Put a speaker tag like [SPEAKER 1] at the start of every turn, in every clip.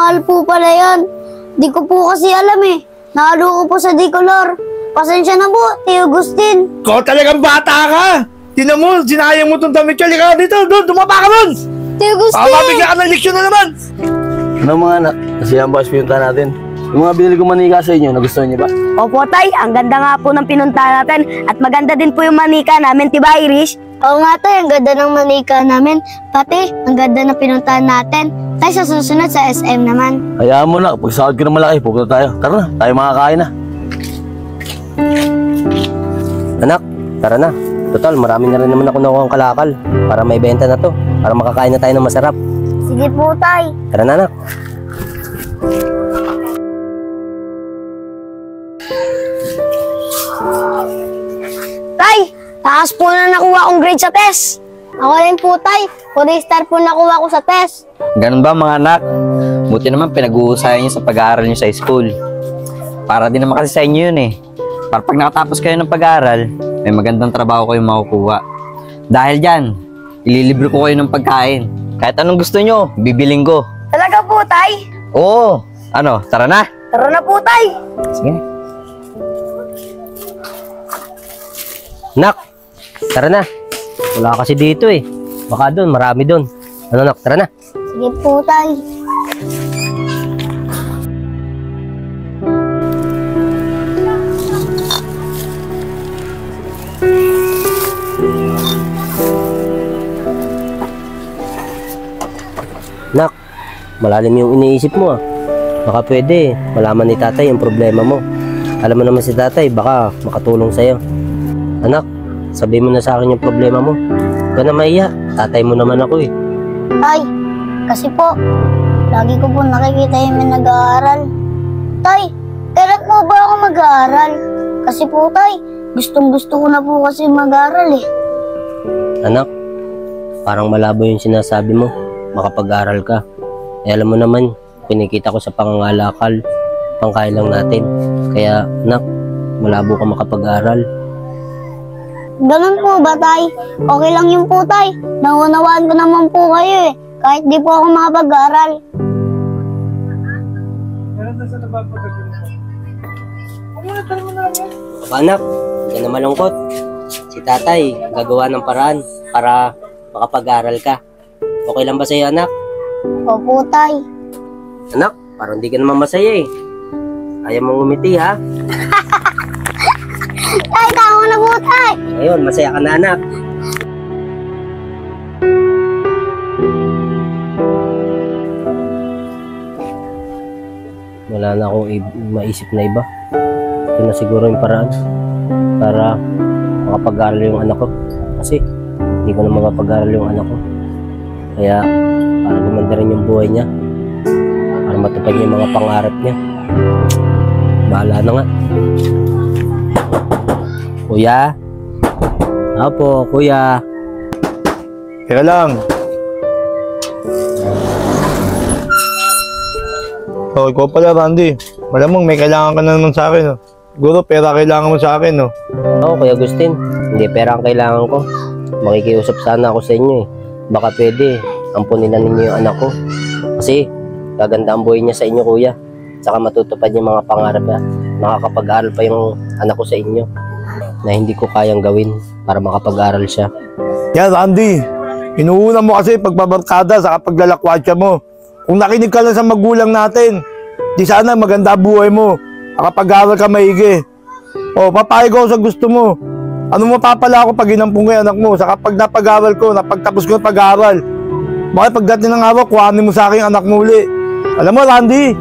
[SPEAKER 1] mahal po pala yan. Di ko po kasi alam eh. Nahalo ko po sa Dicolor. Pasensya na po, Tio Agustin.
[SPEAKER 2] Ikaw talagang bata ka! Tinan mo, sinayang mo itong damit ka. Lika dito, doon, dumapa ka doon!
[SPEAKER 1] Tio Agustin!
[SPEAKER 2] Baka mabigyan ka ng leksyon na naman!
[SPEAKER 3] Ano mga anak? Nasiyahan ba pinunta natin? Yung mga binili kong manika sa inyo, nagustuhan niyo ba?
[SPEAKER 4] Opo tay, ang ganda nga po ng pinuntahan natin at maganda din po yung manika namin, diba Irish?
[SPEAKER 1] Oo nga tay, ang ganda ng manika namin. Pati, ang ganda ng pinuntahan natin. Tay, sa susunod sa SM naman.
[SPEAKER 3] Hayaan mo na, pag sahod ko na malaki, pupunta tayo. Tara na, tayo makakain na. Anak, tara na. Total, marami na rin naman ako nakuha ng kalakal para may benta na to. Para makakain na tayo ng masarap.
[SPEAKER 1] Sige po tay.
[SPEAKER 3] Tara na, anak.
[SPEAKER 1] Tay, taas po na nakuha kong grade sa test. Ako rin po tay, 4-star po nakuha ko sa test.
[SPEAKER 5] Ganun ba mga anak? Buti naman pinag-uusayan niyo sa pag-aaral niyo sa school. Para din naman kasi sa inyo yun eh. Para pag nakatapos kayo ng pag-aaral, may magandang trabaho kayong makukuha. Dahil dyan, ililibre ko kayo ng pagkain. Kahit anong gusto nyo, bibiling ko.
[SPEAKER 4] Talaga po tay?
[SPEAKER 5] Oo. Ano, tara na.
[SPEAKER 4] Tara na po tay.
[SPEAKER 5] Sige.
[SPEAKER 3] Nak, tara na. Wala kasi dito eh. Baka doon, marami doon. Ano nak, tara na.
[SPEAKER 1] Sige po tay.
[SPEAKER 3] Nak, malalim yung iniisip mo ah. Baka pwede, malaman ni tatay yung problema mo. Alam mo naman si tatay, baka makatulong sa'yo. Anak, sabihin mo na sa akin yung problema mo. Huwag ka na maiya, tatay mo naman ako eh.
[SPEAKER 1] Tay, kasi po, lagi ko po nakikita yung may nag-aaral. Tay, kailan po ba ako mag-aaral? Kasi po tay, gustong gusto ko na po kasi mag-aaral eh.
[SPEAKER 3] Anak, parang malabo yung sinasabi mo. Makapag-aral ka. Eh alam mo naman, kinikita ko sa pangangalakal, pangkain lang natin. Kaya anak, malabo ka makapag-aral.
[SPEAKER 1] Ganun po ba tay? Okay lang yun po tay. Naunawaan ko naman po kayo eh. Kahit di po ako makapag-aral.
[SPEAKER 3] Aba anak, hindi ka na malungkot. Si tatay, gagawa ng paraan para makapag-aral ka. Okay lang ba sa'yo anak?
[SPEAKER 1] Opo tay.
[SPEAKER 3] Anak, parang hindi ka naman masaya eh. Ayaw mong umiti ha?
[SPEAKER 1] Tay, tama na po tay.
[SPEAKER 3] Ayun, masaya ka na anak. Wala na akong maisip na iba. Ito na siguro yung paraan para makapag-aral yung anak ko. Kasi hindi ko na makapag-aral yung anak ko. Kaya para gumanda rin yung buhay niya. Para matupad niya yung mga pangarap niya. Bahala na nga. Kuya? Apo, kuya.
[SPEAKER 2] Teka lang. Oh, ikaw pala, Randy. Malamang may kailangan ka na naman sa akin. Oh. Siguro pera kailangan mo sa akin. Oh.
[SPEAKER 3] Oo, Kuya Agustin. Hindi pera ang kailangan ko. Makikiusap sana ako sa inyo eh. Baka pwede, ampunin na ninyo yung anak ko. Kasi gaganda ang buhay niya sa inyo, kuya. Saka matutupad yung mga pangarap niya. Makakapag-aral pa yung anak ko sa inyo na hindi ko kayang gawin para makapag-aral siya.
[SPEAKER 2] Yan, Randy. Inuuna mo kasi pagbabarkada sa paglalakwatsa mo. Kung nakinig ka lang sa magulang natin, di sana maganda buhay mo. Makapag-aral ka maigi. O, papayag ako sa gusto mo. Ano mapapala ako pag inampung ko yung anak mo? Saka pag napag-aral ko, napagtapos ko yung pag-aaral. Bakit pagdating ng araw, kuhanin mo sa akin anak mo uli. Alam mo, Randy,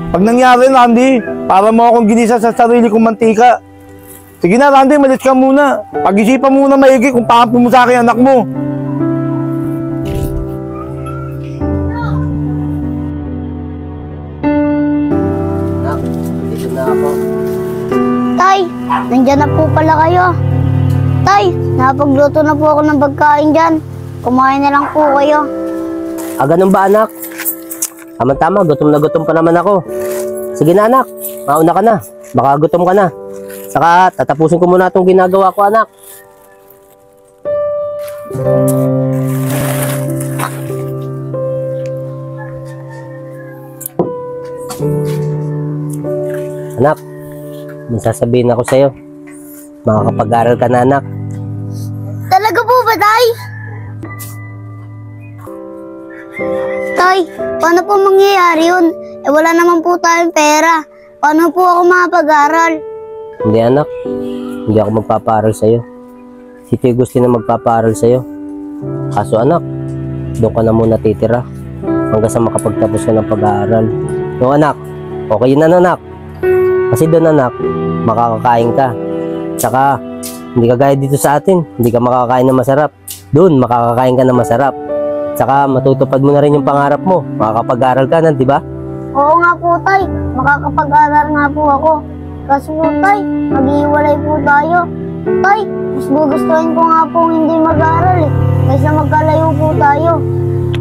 [SPEAKER 2] pag nangyari, Randy, para mo akong ginisa sa sarili kong mantika. Sige na, Randy, malis ka muna. Pag-isipan muna maigi kung paampo mo sa akin anak mo.
[SPEAKER 3] Anak, dito na ako.
[SPEAKER 1] Tay, nandyan na po pala kayo. Tay, napagluto na po ako ng pagkain dyan. Kumain na lang po kayo.
[SPEAKER 3] Ah, ganun ba anak? Tama-tama, gutom na gutom pa naman ako. Sige na anak, mauna ka na. Baka gutom ka na. Saka tatapusin ko muna itong ginagawa ko anak. may sasabihin ako sa'yo. Makakapag-aral ka na, anak.
[SPEAKER 1] Talaga po ba, Tay? Tay, paano po mangyayari yun? Eh wala naman po tayong pera. Paano po ako makapag-aral?
[SPEAKER 3] Hindi, anak. Hindi ako magpapaaral sa'yo. Si Tio Agustin na magpapaaral sa'yo. Kaso, anak, doon ka na muna titira hanggang sa makapagtapos ka ng pag-aaral. No, anak, okay yun na, anak. Kasi doon, anak, makakakain ka. Tsaka, hindi ka gaya dito sa atin. Hindi ka makakain na masarap. Doon, makakakain ka na masarap. Tsaka, matutupad mo na rin yung pangarap mo. Makakapag-aaral ka na, di ba?
[SPEAKER 1] Oo nga po, Tay. Makakapag-aral nga po ako. Kasi po, Tay, maghihiwalay po tayo. Tay, mas gugustuhin ko nga po hindi mag-aaral eh. Kaysa magkalayo po tayo.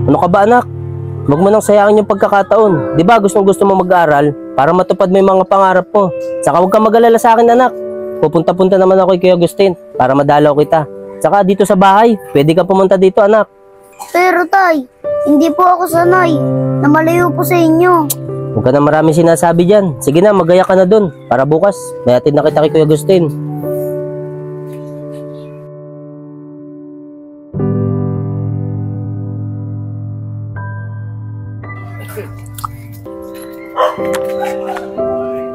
[SPEAKER 3] Ano ka ba, anak? Huwag mo nang sayangin yung pagkakataon. Di ba gusto mo mag-aaral para matupad mo yung mga pangarap mo. Tsaka huwag kang mag-alala sa akin, anak. Pupunta-punta naman ako kay Agustin para madalaw kita. Tsaka dito sa bahay, pwede ka pumunta dito, anak.
[SPEAKER 1] Pero Tay, hindi po ako sanay na malayo po sa inyo.
[SPEAKER 3] Huwag ka na marami sinasabi dyan. Sige na, magaya ka na dun. Para bukas, may atid na kita kay Kuya Agustin.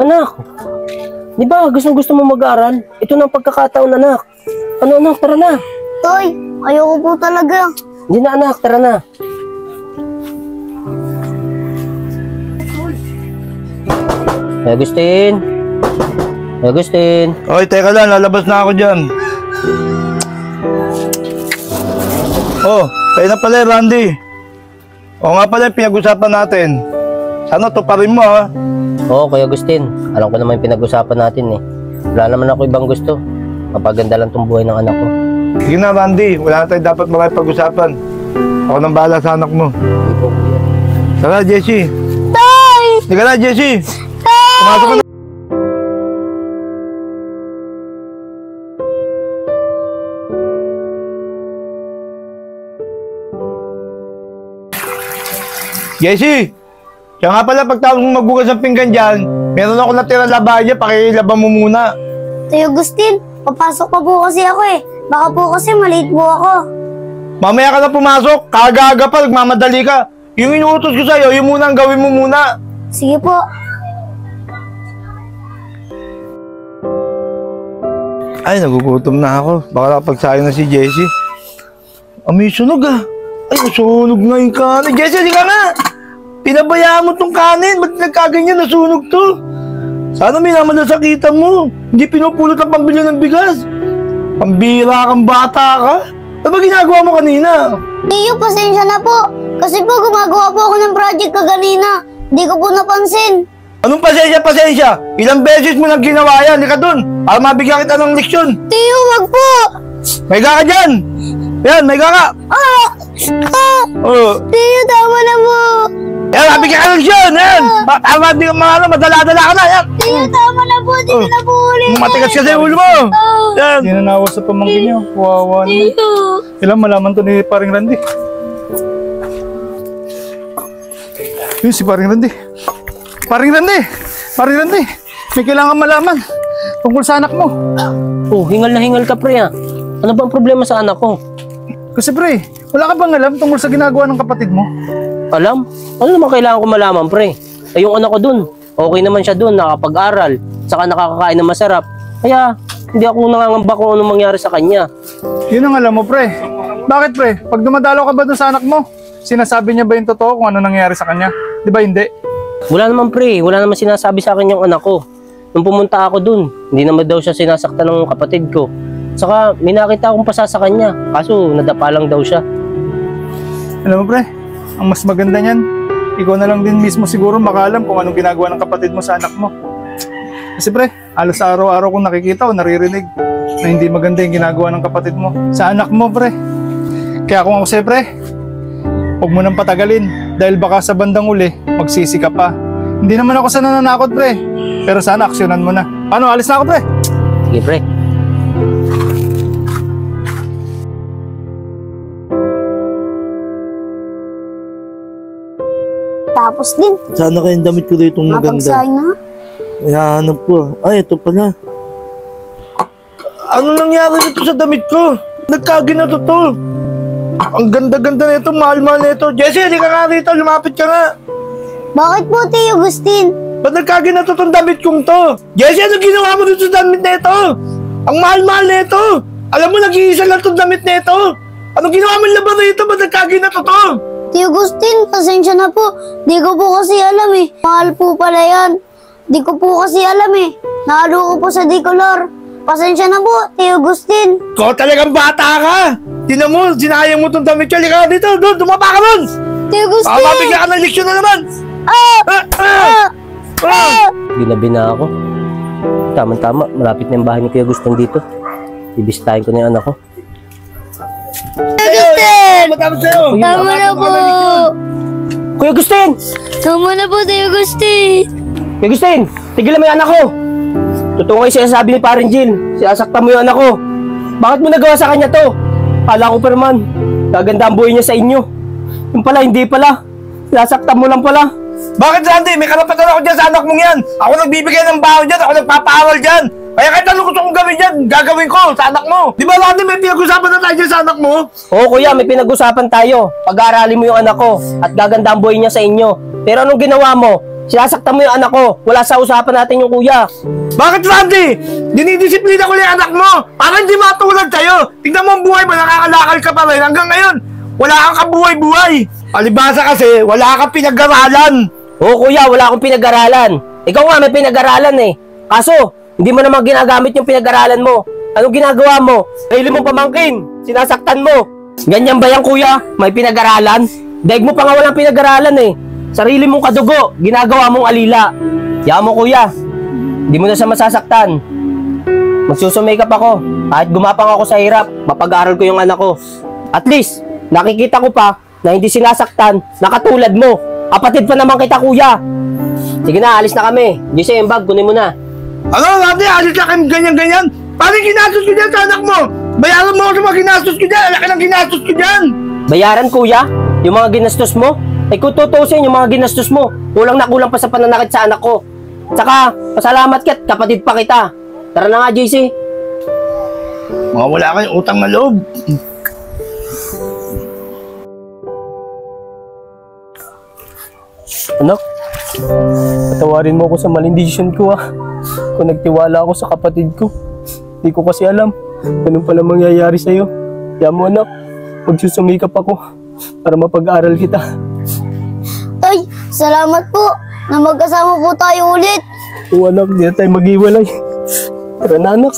[SPEAKER 3] Anak, di ba gusto mo mag-aaral? Ito na ang pagkakataon, anak. Ano, anak, tara na.
[SPEAKER 1] Tay, ayoko po talaga.
[SPEAKER 3] Hindi na, anak, tara na. Kuya Agustin. Kuya Agustin.
[SPEAKER 2] Okay, teka lang, lalabas na ako dyan. Oh, kayo na pala, Randy. O nga pala, yung pinag-usapan natin. Sana tuparin mo, ha?
[SPEAKER 3] Oo, Kuya Agustin. Alam ko naman yung pinag-usapan natin eh. Wala naman ako ibang gusto. Mapaganda lang tong buhay ng anak ko.
[SPEAKER 2] Sige na, Randy. Wala na tayo dapat makipag-usapan. Ako nang bahala sa anak mo.
[SPEAKER 3] Hindi po, Kuya.
[SPEAKER 2] Tara, Jessie.
[SPEAKER 1] Tay!
[SPEAKER 2] Sige na, Jessie. Pumasok ka na. Jessie! Kaya nga pala, pagtapos mo magbukas ng pinggan dyan, meron ako natira labahan dyan, pakilabang mo muna.
[SPEAKER 1] Tay Agustin, papasok pa po kasi ako eh. Baka po kasi maliit po ako.
[SPEAKER 2] Mamaya ka na pumasok, kagaga pa, nagmamadali ka. Yung inuutos ko sa'yo, yung muna ang gawin mo muna.
[SPEAKER 1] Sige po.
[SPEAKER 2] Ay, nagugutom na ako. Baka nakapagsayo na si Jessie. May sunog ah. Ay, nasunog nga yung kanin. Jessie, di ka nga! Pinabayaan mo tong kanin. Ba't nagkaganyan? Nasunog to. Sana may naman nasakitan mo. Hindi pinupulot ang pambili ng bigas. Pambira kang bata ka. Ano ba ginagawa mo kanina?
[SPEAKER 1] Tiyo, pasensya na po. Kasi po gumagawa po ako ng project kaganina. Hindi ko po napansin.
[SPEAKER 2] Anong pasensya? Ilang beses mo nang ginawa yan? Hindi ka dun. Para mabigyan kita ng leksyon.
[SPEAKER 1] Tiyo, wag po.
[SPEAKER 2] May ka dyan. Yan, may ka. Oh.
[SPEAKER 1] Tiyo, tama na po.
[SPEAKER 2] Yan, mabigyan ka ng leksyon. Yan. Tama, di ka madala-dala ka na. Yan.
[SPEAKER 1] Tiyo, tama na po. Hindi ko na po ulit.
[SPEAKER 2] Matigas kasi yung ulo mo. Yan.
[SPEAKER 6] Hindi na nawa sa pamangkin niyo. Kawawa naman.
[SPEAKER 1] Tiyo.
[SPEAKER 6] Kailan malaman to ni Paring Randy? Yun si Paring Randy. Paring Randy! May kailangan malaman tungkol sa anak mo.
[SPEAKER 3] Oh, hingal na hingal ka, pre, ah. Ano ba ang problema sa anak ko?
[SPEAKER 6] Kasi pre, wala ka bang alam tungkol sa ginagawa ng kapatid mo?
[SPEAKER 3] Alam? Ano naman kailangan ko malaman, pre? Ay, yung anak ko dun. Okay naman siya dun, nakapag-aral. Saka nakakakain na masarap. Kaya, hindi ako nangangamba kung anong mangyari sa kanya.
[SPEAKER 6] Yun ang alam mo pre. Bakit pre? Pag dumadalaw ka ba dun sa anak mo, sinasabi niya ba yung totoo kung ano nangyari sa kanya? Di ba hindi?
[SPEAKER 3] Wala naman, pre. Wala naman sinasabi sa akin yung anak ko. Nung pumunta ako dun, hindi naman daw siya sinasaktan ng kapatid ko. Saka, may nakita akong pasa sa kanya. Kaso, nadapa lang daw siya.
[SPEAKER 6] Alam mo pre, ang mas maganda niyan, ikaw na lang din mismo siguro makaalam kung anong ginagawa ng kapatid mo sa anak mo. Kasi pre, halos araw-araw kong nakikita o naririnig na hindi maganda yung ginagawa ng kapatid mo sa anak mo pre. Kaya kung ako sa'yo pre, huwag mo nang patagalin dahil baka sa bandang uli, magsisi ka pa. Hindi naman ako sa nananakot pre, pero sana aksyonan mo na. Ano, alis na ako pre?
[SPEAKER 3] Sige, pre.
[SPEAKER 1] Tapos din,
[SPEAKER 2] Sana kayong damit ko dito maganda.
[SPEAKER 1] mapagsahin na.
[SPEAKER 2] Hinahanap ko. Ay, ito pala. Ano nangyari dito sa damit ko? Nagkaginato to. Ang ganda-ganda nito, mahal-mahal nito. Jessie, halika nga rito, lumapit ka nga.
[SPEAKER 1] Bakit po, Tio Agustin?
[SPEAKER 2] Ba't nagkaginato tong damit kong to? Jessie, ano ginawa mo dito sa damit nito? Ang mahal-mahal nito. Alam mo, nag-iisa lang tong damit nito. Ano ginawa mo laban rito? Ba't nagkaginato to?
[SPEAKER 1] Tio Agustin, pasensya na po. Di ko po kasi alam eh. Mahal po pala yan. Di ko po kasi alam eh. Nahalo ko po sa decolor. Pasensya na po, Tio Agustin.
[SPEAKER 2] Ikaw talagang bata ka. Tinan mo, sinayang mo tong damit ko. Halika dito, doon, dumapa ka doon.
[SPEAKER 1] Tio Agustin!
[SPEAKER 2] Baka mabigyan ka ng leksyon na naman.
[SPEAKER 1] Ah!
[SPEAKER 2] Ah! Ah!
[SPEAKER 3] Ginabi na ako. Tama-tama, malapit na yung bahay ni Kuya Agustin dito. Bibisitahin ko na yung anak ko.
[SPEAKER 1] Tio Agustin!
[SPEAKER 2] Matapos sa'yo.
[SPEAKER 1] Tama na po!
[SPEAKER 3] Kuya Agustin!
[SPEAKER 1] Tama na po, Tio Agustin!
[SPEAKER 3] Kuya Agustin! Tigilan mo yung anak ko! Totoo kayo sinasabi ni Paring Jill. Sinasaktan mo yung anak ko. Bakit mo nagawa sa kanya to? Kala ko pa naman, gaganda ang buhay niya sa inyo. Yung pala, hindi pala. Sinasaktan mo lang pala.
[SPEAKER 2] Bakit, Randy? May karapatan ako dyan sa anak mong yan. Ako nagbibigay ng baon dyan. Ako nagpapaaral dyan. Kaya kahit ano gusto kong gawin dyan, gagawin ko sa anak mo. Di ba, Randy, may pinag-usapan na tayo dyan sa anak mo?
[SPEAKER 3] Oo kuya, may pinag-usapan tayo. Pag-aaralin mo yung anak ko at gaganda ang buhay niya sa inyo. Pero anong ginawa mo? Sinasaktan mo yung anak ko. Wala sa usapan natin yung kuya.
[SPEAKER 2] Bakit, Randy? Dinidisiplina ko lang yung anak mo. Para hindi matulad sa'yo. Tingnan mo ang buhay mo, nakakalakal ka pa rin. Hanggang ngayon, wala kang kabuhay-buhay. Palibasa kasi, wala kang pinag-aralan.
[SPEAKER 3] Oo kuya, wala akong pinag-aralan. Ikaw nga may pinag-aralan eh. Kaso, hindi mo naman ginagamit yung pinag-aralan mo. Anong ginagawa mo? Sarili mong pamangkin. Sinasaktan mo. Ganyan ba yan kuya? May pinag-aralan? Daig mo pa nga walang pinag-aralan eh. Sarili mong kadugo, ginagawa mong alila. Yaan mo kuya. Hindi mo na siya masasaktan. Magsusumikap ako. Kahit gumapang ako sa hirap, mapag-aaral ko yung anak ko. At least, nakikita ko pa na hindi sinasaktan na katulad mo. Kapatid pa naman kita kuya. Sige na, alis na kami. Jesse, yung bag, kunin mo na.
[SPEAKER 2] Ano, Randy? Alis ka kayo ganyan-ganyan? Paano yung ginastos ko dyan sa anak mo? Bayaran mo ako sa mga ginastos ko dyan. Alaki ng ginastos ko dyan.
[SPEAKER 3] Bayaran kuya? Yung mga ginastos mo? Ay kung tutusin yung mga ginastos mo, kulang na kulang pa sa pananakit sa anak ko. Tsaka, pasalamat ka at kapatid pa kita. Tara na nga, JC.
[SPEAKER 2] Mga wala kayong utang na loob.
[SPEAKER 3] Anak, patawarin mo ako sa maling desisyon ko Kung nagtiwala ako sa kapatid ko. Hindi ko kasi alam. Ganun pala mangyayari sa'yo. Kaya mo anak, magsusumikap ako para mapag-aral kita.
[SPEAKER 1] Tay, salamat po na magkasama po tayo ulit.
[SPEAKER 3] Oo anak, hindi na tayo mag-iwalay. Tara na anak.